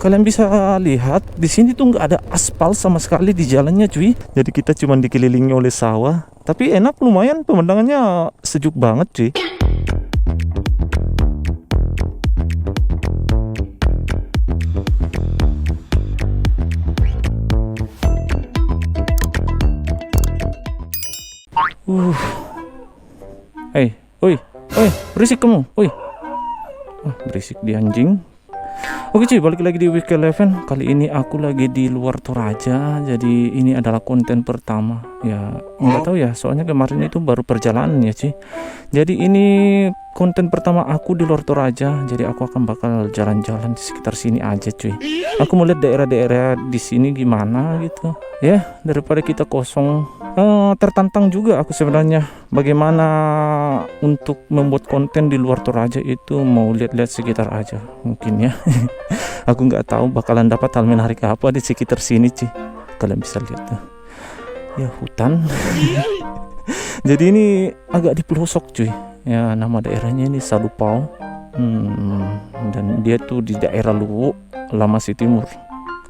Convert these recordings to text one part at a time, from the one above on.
kalian bisa lihat di sini tuh nggak ada aspal sama sekali di jalannya cuy. Jadi kita cuma dikelilingi oleh sawah. Tapi enak, lumayan, pemandangannya sejuk banget cuy. Berisik kamu, berisik di anjing. Oke cuy, balik lagi di Week 11. Kali ini aku lagi di luar Toraja. Jadi ini adalah konten pertama. Ya nggak tahu ya, soalnya kemarin itu baru perjalanan ya cuy. Jadi ini konten pertama aku di luar Toraja. Jadi aku akan bakal jalan-jalan di sekitar sini aja cuy. Aku mau lihat daerah-daerah di sini gimana gitu. Ya daripada kita kosong. Tertantang juga aku sebenarnya bagaimana untuk membuat konten di luar Toraja itu, mau lihat-lihat sekitar aja mungkin ya. Aku nggak tahu bakalan dapat hal menarik apa di sekitar sini sih. Kalian bisa lihat tuh ya, hutan. Jadi ini agak di pelosok cuy ya, nama daerahnya ini Salupao, dan dia tuh di daerah Luwu, Lamasi Timur.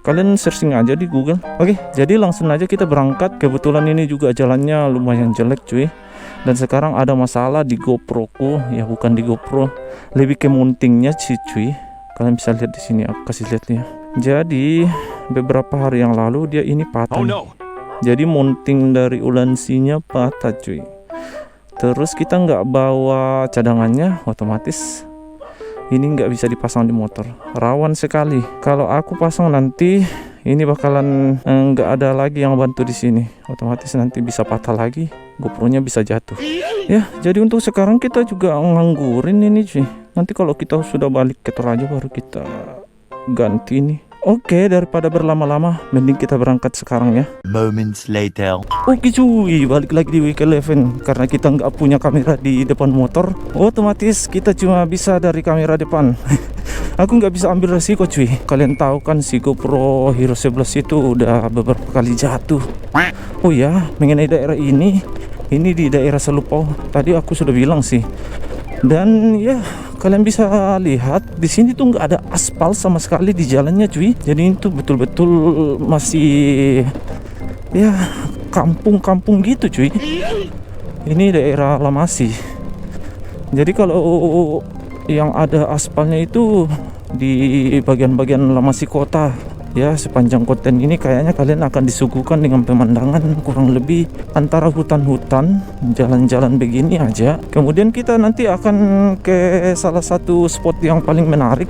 Kalian searching aja di Google. Oke, jadi langsung aja kita berangkat. Kebetulan ini juga jalannya lumayan jelek cuy. Dan sekarang ada masalah di GoPro ku, ya bukan di GoPro, lebih ke mountingnya sih cuy. Kalian bisa lihat di sini, aku kasih lihat ya. Jadi beberapa hari yang lalu dia ini patah. Oh, no. Jadi mounting dari ulansinya patah cuy. Terus kita nggak bawa cadangannya, otomatis ini nggak bisa dipasang di motor, rawan sekali. Kalau aku pasang nanti ini bakalan nggak ada lagi yang bantu di sini, otomatis nanti bisa patah lagi, GoPro-nya bisa jatuh. Ya, jadi untuk sekarang kita juga nganggurin ini cuy. Nanti kalau kita sudah balik ke Toraja baru kita ganti nih. Oke, daripada berlama-lama, mending kita berangkat sekarang ya. Moments later. Oke cuy, balik lagi di Week 11. Karena kita nggak punya kamera di depan motor, otomatis kita cuma bisa dari kamera depan. Aku nggak bisa ambil resiko cuy. Kalian tahu kan si GoPro Hero 11 itu udah beberapa kali jatuh. Oh ya, mengenai daerah ini di daerah Salupao. Tadi aku sudah bilang sih. Dan ya, kalian bisa lihat di sini tuh nggak ada aspal sama sekali di jalannya cuy. Jadi itu betul-betul masih ya kampung-kampung gitu cuy. Ini daerah Lamasi. Jadi kalau yang ada aspalnya itu di bagian-bagian Lamasi kota. Ya, sepanjang konten ini kayaknya kalian akan disuguhkan dengan pemandangan kurang lebih antara hutan-hutan, jalan-jalan begini aja. Kemudian kita nanti akan ke salah satu spot yang paling menarik,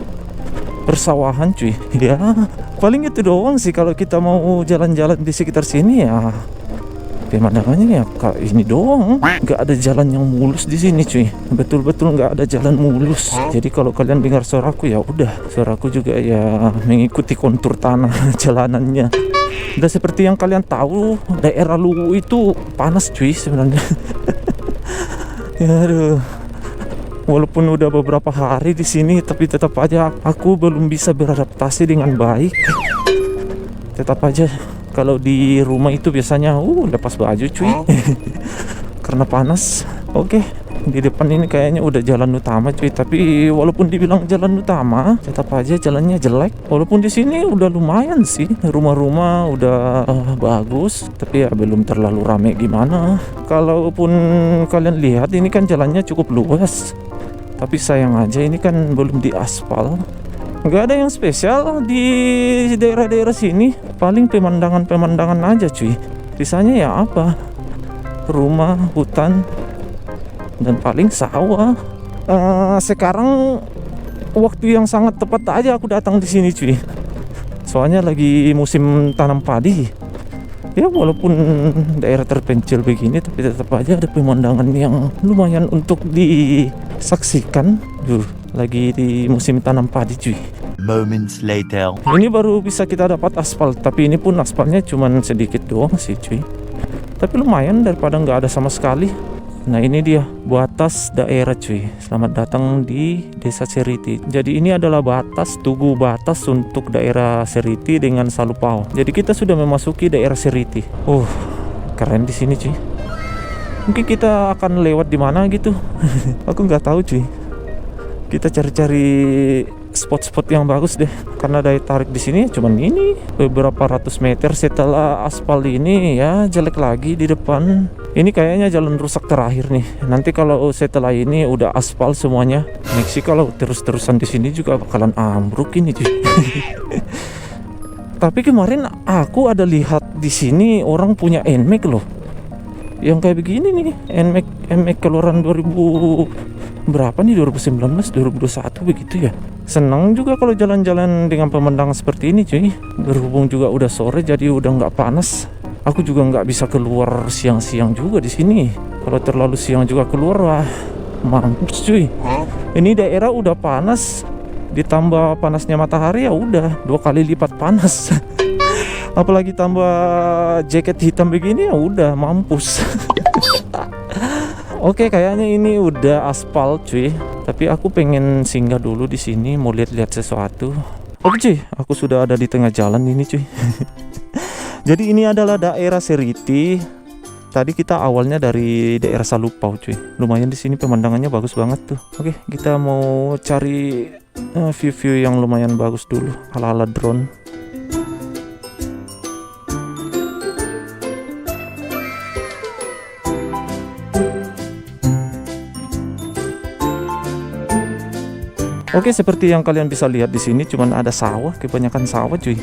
persawahan cuy. Ya, paling itu doang sih kalau kita mau jalan-jalan di sekitar sini ya. Pemandangannya ya kayak ini doang, nggak ada jalan yang mulus di sini cuy, betul-betul nggak ada jalan mulus. Jadi kalau kalian dengar suaraku ya udah, suaraku juga ya mengikuti kontur tanah jalanannya. Udah seperti yang kalian tahu, daerah Luwu itu panas cuy sebenarnya. Ya aduh, walaupun udah beberapa hari di sini, tapi tetap aja aku belum bisa beradaptasi dengan baik. Tetap aja kalau di rumah itu biasanya lepas baju cuy. Karena panas. Oke, di depan ini kayaknya udah jalan utama cuy, tapi walaupun dibilang jalan utama, tetap aja jalannya jelek. Walaupun di sini udah lumayan sih, rumah-rumah udah bagus, tapi ya belum terlalu rame gimana. Kalaupun kalian lihat ini kan jalannya cukup luas, tapi sayang aja ini kan belum diaspal. Nggak ada yang spesial di daerah-daerah sini, paling pemandangan-pemandangan aja cuy. Sisanya ya apa, rumah, hutan, dan paling sawah. Sekarang waktu yang sangat tepat aja aku datang di sini cuy. Soalnya lagi musim tanam padi. Ya walaupun daerah terpencil begini, tapi tetap aja ada pemandangan yang lumayan untuk disaksikan. Lagi di musim tanam padi cuy. Moments later. Ini baru bisa kita dapat aspal, tapi ini pun aspalnya cuman sedikit doang sih cuy. Tapi lumayan daripada nggak ada sama sekali. Nah ini dia batas daerah cuy. Selamat datang di Desa Seriti. Jadi ini adalah batas, tugu batas untuk daerah Seriti dengan Salupao. Jadi kita sudah memasuki daerah Seriti. Keren di sini cuy. Mungkin kita akan lewat di mana gitu. Aku nggak tahu cuy. Kita cari-cari spot-spot yang bagus deh. Karena daya tarik di sini cuman ini beberapa ratus meter setelah aspal ini ya jelek lagi di depan. Ini kayaknya jalan rusak terakhir nih. Nanti kalau setelah ini udah aspal semuanya, next kalau terus-terusan di sini juga bakalan ambruk ini cuy. Tapi kemarin aku ada lihat di sini orang punya NMAX loh. Yang kayak begini nih, NMAX keluaran 2000 berapa nih, 2019, 2021 begitu ya. Senang juga kalau jalan-jalan dengan pemandangan seperti ini cuy. Berhubung juga udah sore jadi udah nggak panas. Aku juga nggak bisa keluar siang-siang juga di sini. Kalau terlalu siang juga keluar, wah mampus cuy. Ini daerah udah panas, ditambah panasnya matahari ya udah 2 kali lipat panas. Apalagi tambah jaket hitam begini ya udah mampus. Oke, kayaknya ini udah aspal cuy. Tapi aku pengen singgah dulu di sini, mau lihat-lihat sesuatu. Oke cuy, aku sudah ada di tengah jalan ini cuy. Jadi ini adalah daerah Seriti. Tadi kita awalnya dari daerah Salupau cuy. Lumayan di sini pemandangannya bagus banget tuh. Oke, kita mau cari view-view yang lumayan bagus dulu, ala-ala drone. Oke, seperti yang kalian bisa lihat di sini cuman ada sawah, kebanyakan sawah cuy.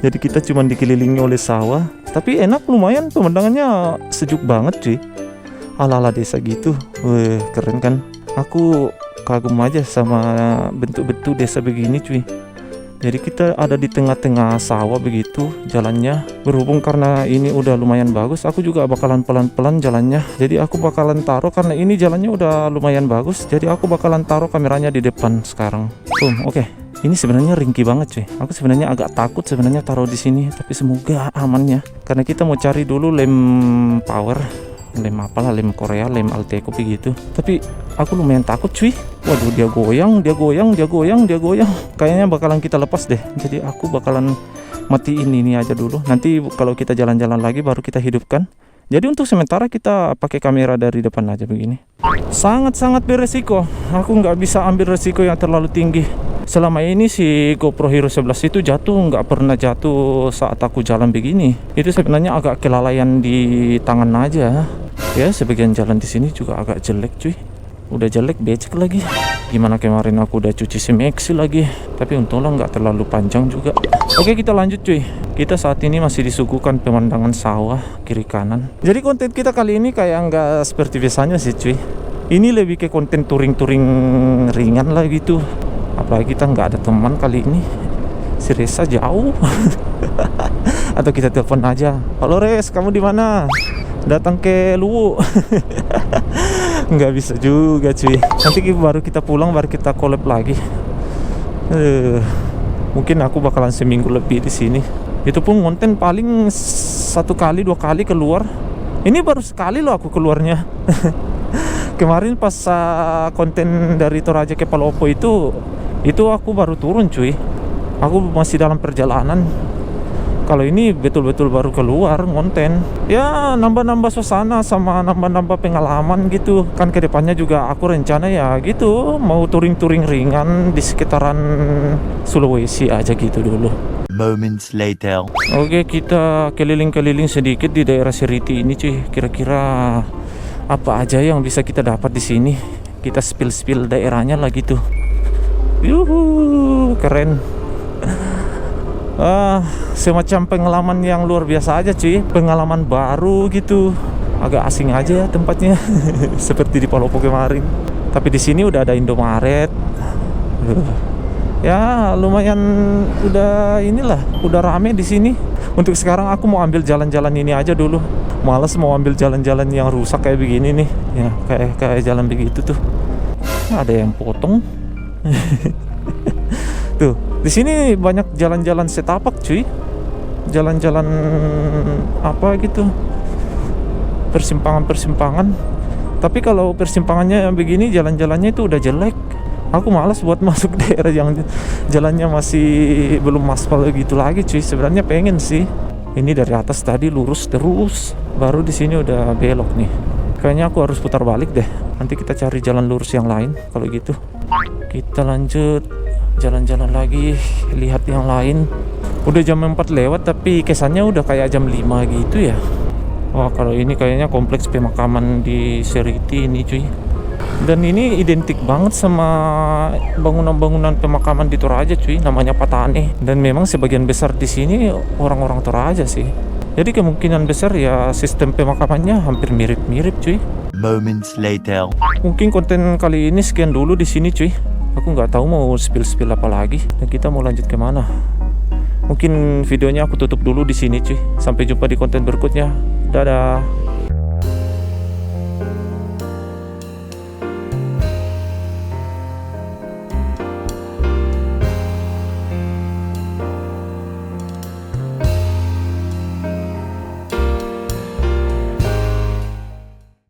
Jadi kita cuman dikelilingi oleh sawah, tapi enak, lumayan pemandangannya sejuk banget cuy. Ala-ala desa gitu. Wih, keren kan? Aku kagum aja sama bentuk-bentuk desa begini cuy. Jadi kita ada di tengah-tengah sawah begitu jalannya. Berhubung karena ini udah lumayan bagus, aku juga bakalan pelan-pelan jalannya. Jadi aku bakalan taruh, karena ini jalannya udah lumayan bagus, jadi aku bakalan taruh kameranya di depan sekarang. Boom, oke. Ini sebenarnya ringkih banget cuy. Aku sebenarnya agak takut sebenarnya taruh di sini, tapi semoga aman ya. Karena kita mau cari dulu lem power, lem apalah, lem Korea, lem Alteco begitu. Tapi aku lumayan takut cuy. Waduh, dia goyang. Kayaknya bakalan kita lepas deh. Jadi aku bakalan matiin ini aja dulu. Nanti kalau kita jalan-jalan lagi baru kita hidupkan. Jadi untuk sementara kita pakai kamera dari depan aja begini. Sangat-sangat beresiko. Aku nggak bisa ambil resiko yang terlalu tinggi. Selama ini si GoPro Hero 11 itu nggak pernah jatuh saat aku jalan begini. Itu sebenarnya agak kelalaian di tangan aja. Ya, sebagian jalan di sini juga agak jelek cuy. Udah jelek, becek lagi. Gimana kemarin aku udah cuci Simex lagi. Tapi untunglah nggak terlalu panjang juga. Oke, kita lanjut cuy. Kita saat ini masih disuguhkan pemandangan sawah kiri kanan. Jadi konten kita kali ini kayak nggak seperti biasanya sih cuy. Ini lebih ke konten touring-touring ringan lah gitu. Apalagi kita nggak ada teman kali ini. Si Resa jauh. Atau kita telepon aja. Halo Res, kamu di mana? Datang ke Luwu. Nggak bisa juga cuy. Nanti baru kita pulang, baru kita collab lagi. Mungkin aku bakalan seminggu lebih di sini. Itu pun konten paling 1 kali 2 kali keluar. Ini baru sekali loh aku keluarnya. Kemarin pas konten dari Toraja ke Palopo itu aku baru turun cuy. Aku masih dalam perjalanan. Kalau ini betul-betul baru keluar konten. Ya nambah-nambah suasana sama nambah-nambah pengalaman gitu. Kan kedepannya juga aku rencana ya gitu, mau touring-touring ringan di sekitaran Sulawesi aja gitu dulu. Moments later. Oke, kita keliling-keliling sedikit di daerah Seriti ini cuy. Kira-kira apa aja yang bisa kita dapat di sini? Kita spill daerahnya lah gitu. Yuhu, keren. Semacam pengalaman yang luar biasa aja cuy. Pengalaman baru gitu. Agak asing aja tempatnya. Seperti di Palopo kemarin. Tapi di sini udah ada Indomaret. Ya lumayan udah rame di sini. Untuk sekarang aku mau ambil jalan-jalan ini aja dulu. Males mau ambil jalan-jalan yang rusak kayak begini nih. Ya kayak jalan begitu tuh. Ada yang potong. Tuh, di sini banyak jalan-jalan setapak cuy. Jalan-jalan apa gitu. Persimpangan-persimpangan. Tapi kalau persimpangannya yang begini, jalan-jalannya itu udah jelek. Aku malas buat masuk daerah yang jalannya masih belum aspal gitu lagi cuy. Sebenarnya pengen sih. Ini dari atas tadi lurus terus, baru di sini udah belok nih. Kayaknya aku harus putar balik deh. Nanti kita cari jalan lurus yang lain kalau gitu. Kita lanjut jalan-jalan lagi, lihat yang lain. Udah jam 4 lewat tapi kesannya udah kayak jam 5 gitu ya. Wah, kalau ini kayaknya kompleks pemakaman di Seriti ini cuy. Dan ini identik banget sama bangunan-bangunan pemakaman di Toraja cuy, namanya Patane. Dan memang sebagian besar di sini orang-orang Toraja sih. Jadi kemungkinan besar ya sistem pemakamannya hampir mirip-mirip cuy. Moments later. Mungkin konten kali ini sekian dulu di sini cuy. Aku nggak tahu mau spill apa lagi. Dan kita mau lanjut kemana? Mungkin videonya aku tutup dulu di sini cuy. Sampai jumpa di konten berikutnya. Dadah.